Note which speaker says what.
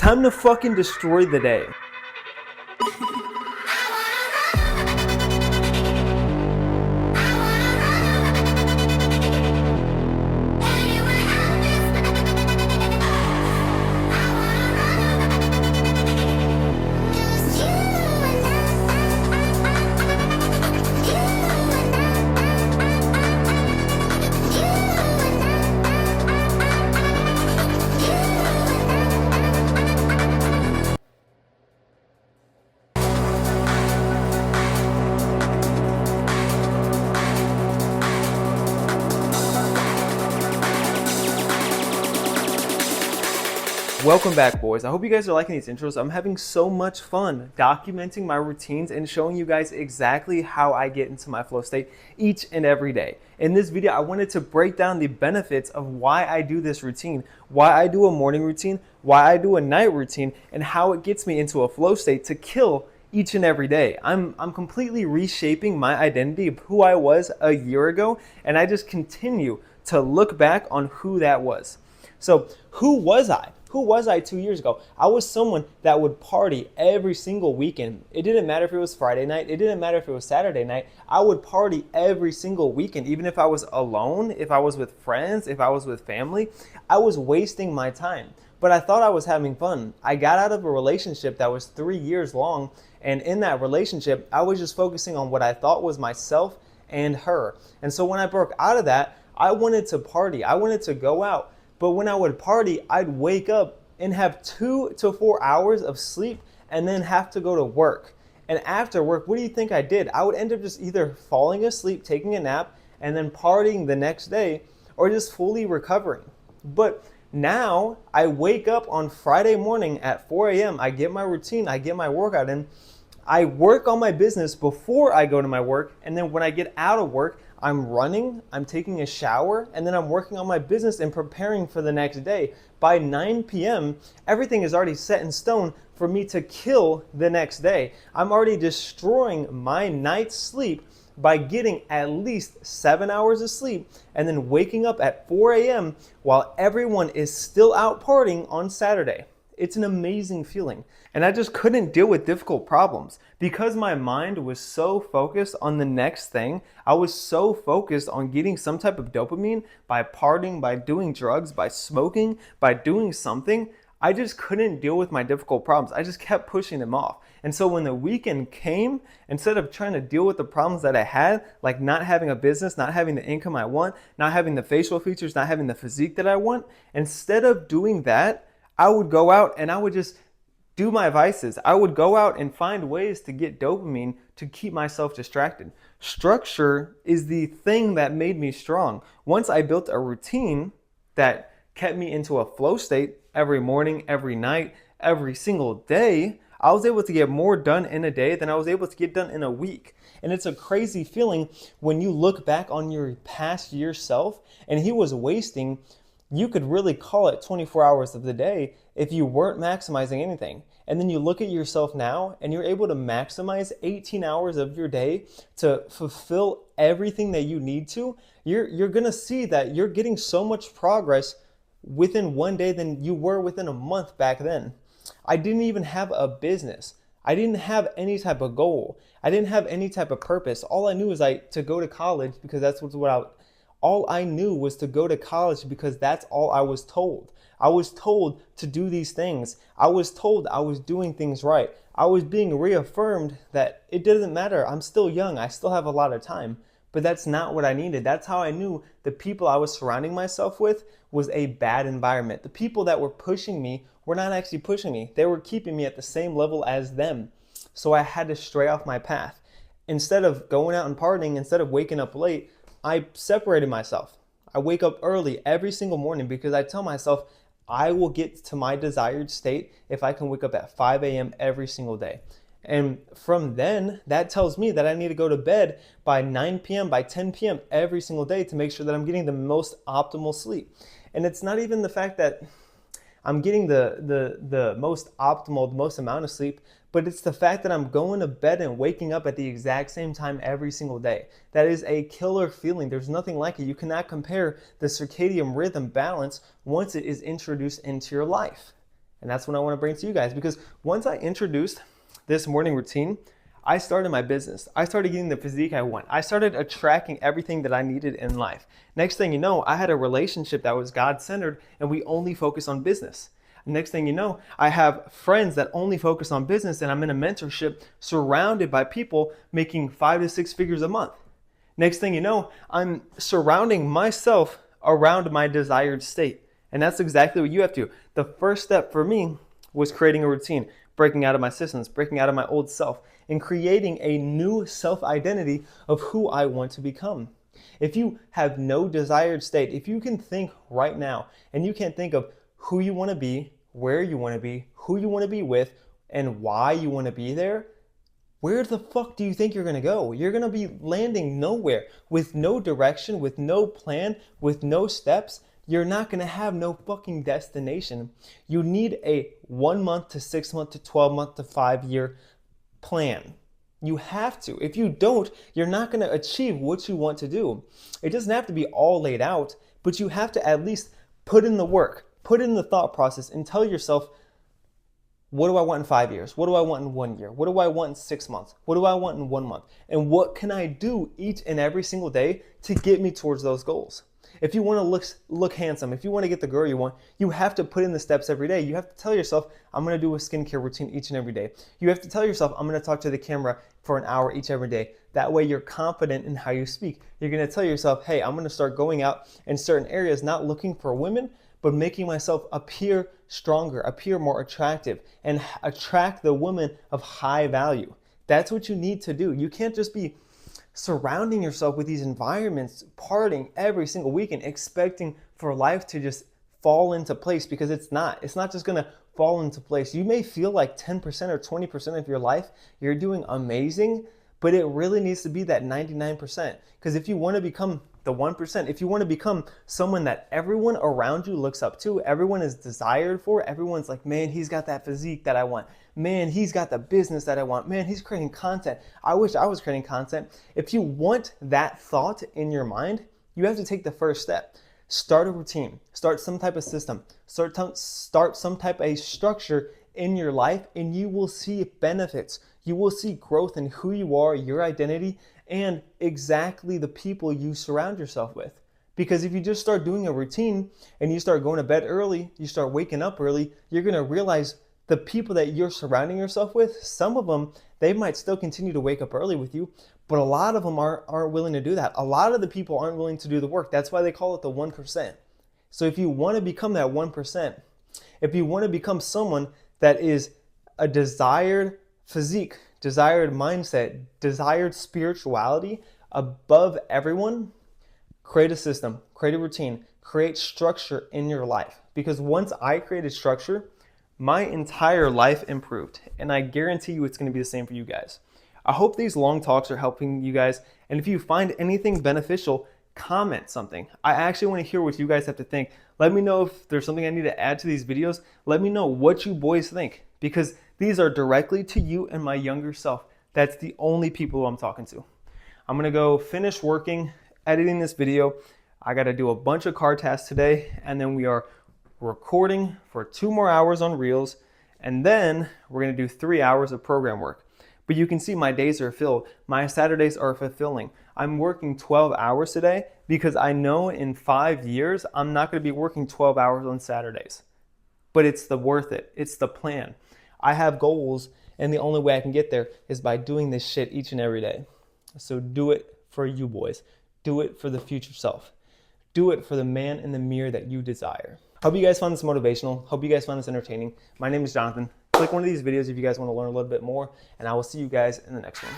Speaker 1: Time to fucking destroy the day. Welcome back, boys. I hope you guys are liking these intros. I'm having so much fun documenting my routines and showing you guys exactly how I get into my flow state each and every day. In this video, I wanted to break down the benefits of why I do this routine, why I do a morning routine, why I do a night routine, and how it gets me into a flow state to kill each and every day. I'm completely reshaping my identity of who I was a year ago, and I just continue to look back on who that was. So who was I? Who was I 2 years ago? I was someone that would party every single weekend. It didn't matter if it was Friday night. It didn't matter if it was Saturday night. I would party every single weekend, even if I was alone, if I was with friends, if I was with family. I was wasting my time, but I thought I was having fun. I got out of a relationship that was 3 years long, and in that relationship, I was just focusing on what I thought was myself and her. And so when I broke out of that, I wanted to party. I wanted to go out. But when I would party, I'd wake up and have 2 to 4 hours of sleep and then have to go to work. And after work, what do you think I did? I would end up just either falling asleep, taking a nap, and then partying the next day, or just fully recovering. But now I wake up on Friday morning at 4 a.m. I get my routine, I get my workout in. I work on my business before I go to my work, and then when I get out of work, I'm running, I'm taking a shower, and then I'm working on my business and preparing for the next day. By 9 p.m., everything is already set in stone for me to kill the next day. I'm already destroying my night's sleep by getting at least 7 hours of sleep and then waking up at 4 a.m. while everyone is still out partying on Saturday. It's an amazing feeling. And I just couldn't deal with difficult problems because my mind was so focused on the next thing. I was so focused on getting some type of dopamine by partying, by doing drugs, by smoking, by doing something. I just couldn't deal with my difficult problems. I just kept pushing them off. And so when the weekend came, instead of trying to deal with the problems that I had, like not having a business, not having the income I want, not having the facial features, not having the physique that I want, instead of doing that, I would go out and I would just do my vices. I would go out and find ways to get dopamine to keep myself distracted. Structure is the thing that made me strong. Once I built a routine that kept me into a flow state every morning, every night, every single day, I was able to get more done in a day than I was able to get done in a week. And it's a crazy feeling when you look back on your past year self and he was wasting, you could really call it 24 hours of the day if you weren't maximizing anything. And then you look at yourself now and you're able to maximize 18 hours of your day to fulfill everything that you need to. You're gonna see that you're getting so much progress within one day than you were within a month back then. I didn't even have a business. I didn't have any type of goal. I didn't have any type of purpose. All I knew was to go to college because that's all I knew was to go to college because that's all I was told. I was told to do these things. I was told I was doing things right. I was being reaffirmed that it doesn't matter. I'm still young. I still have a lot of time. But that's not what I needed. That's how I knew the people I was surrounding myself with was a bad environment. The people that were pushing me were not actually pushing me. They were keeping me at the same level as them. So I had to stray off my path. Instead of going out and partying, instead of waking up late, I separated myself. I wake up early every single morning because I tell myself I will get to my desired state if I can wake up at 5 a.m. every single day. And from then, that tells me that I need to go to bed by 9 p.m., by 10 p.m. every single day to make sure that I'm getting the most optimal sleep. And it's not even the fact that I'm getting the most optimal, the most amount of sleep, but it's the fact that I'm going to bed and waking up at the exact same time every single day. That is a killer feeling. There's nothing like it. You cannot compare the circadian rhythm balance once it is introduced into your life. And that's what I want to bring to you guys, because once I introduced this morning routine, I started my business. I started getting the physique I want. I started attracting everything that I needed in life. Next thing you know, I had a relationship that was God-centered, and we only focus on business. Next thing you know, I have friends that only focus on business, and I'm in a mentorship surrounded by people making 5 to 6 figures a month. Next thing you know, I'm surrounding myself around my desired state. And that's exactly what you have to do. The first step for me was creating a routine, breaking out of my systems, breaking out of my old self, and creating a new self-identity of who I want to become. If you have no desired state, if you can think right now and you can't think of who you want to be, where you want to be, who you want to be with, and why you want to be there, where the fuck do you think you're going to go? You're going to be landing nowhere with no direction, with no plan, with no steps. You're not going to have no fucking destination. You need a 1 month to 6 month to 12 month to 5 year plan. You have to. If you don't, you're not going to achieve what you want to do. It doesn't have to be all laid out, but you have to at least put in the work, put in the thought process, and tell yourself, what do I want in 5 years? What do I want in 1 year? What do I want in 6 months? What do I want in 1 month? And what can I do each and every single day to get me towards those goals? If you want to look handsome, if you want to get the girl you want, you have to put in the steps every day. You have to tell yourself, I'm going to do a skincare routine each and every day. You have to tell yourself, I'm going to talk to the camera for an hour each every day. That way you're confident in how you speak. You're going to tell yourself, hey, I'm going to start going out in certain areas, not looking for women, but making myself appear stronger, appear more attractive, and attract the women of high value. That's what you need to do. You can't just be surrounding yourself with these environments, partying every single weekend, expecting for life to just fall into place, because it's not. It's not just gonna fall into place. You may feel like 10% or 20% of your life you're doing amazing, but it really needs to be that 99%. Because if you want to become the 1%, if you want to become someone that everyone around you looks up to, everyone is desired for, everyone's like, man, he's got that physique that I want. Man, he's got the business that I want. Man, he's creating content. I wish I was creating content. If you want that thought in your mind, you have to take the first step. Start a routine, start some type of system, start some type of structure in your life, and you will see benefits. You will see growth in who you are, your identity, and exactly the people you surround yourself with. Because if you just start doing a routine and you start going to bed early, you start waking up early, you're going to realize the people that you're surrounding yourself with, some of them, they might still continue to wake up early with you, but a lot of them aren't willing to do that. A lot of the people aren't willing to do the work. That's why they call it the 1%. So if you want to become that 1%, if you want to become someone that is a desired physique, desired mindset, desired spirituality above everyone, create a system, create a routine, create structure in your life. Because once I created structure, my entire life improved, and I guarantee you it's going to be the same for you guys. I hope these long talks are helping you guys, and if you find anything beneficial, comment something. I actually want to hear what you guys have to think. Let me know if there's something I need to add to these videos. Let me know what you boys think, because these are directly to you and my younger self. That's the only people who I'm talking to. I'm going to go finish working, editing this video. I got to do a bunch of car tasks today, and then we are recording for 2 more hours on Reels, and then we're going to do 3 hours of program work. But you can see my days are filled. My Saturdays are fulfilling. I'm working 12 hours today because I know in 5 years I'm not going to be working 12 hours on Saturdays. But it's worth it. It's the plan. I have goals, and the only way I can get there is by doing this shit each and every day. So do it for you boys. Do it for the future self. Do it for the man in the mirror that you desire. Hope you guys found this motivational. Hope you guys found this entertaining. My name is Jonathan. Click one of these videos if you guys want to learn a little bit more, and I will see you guys in the next one.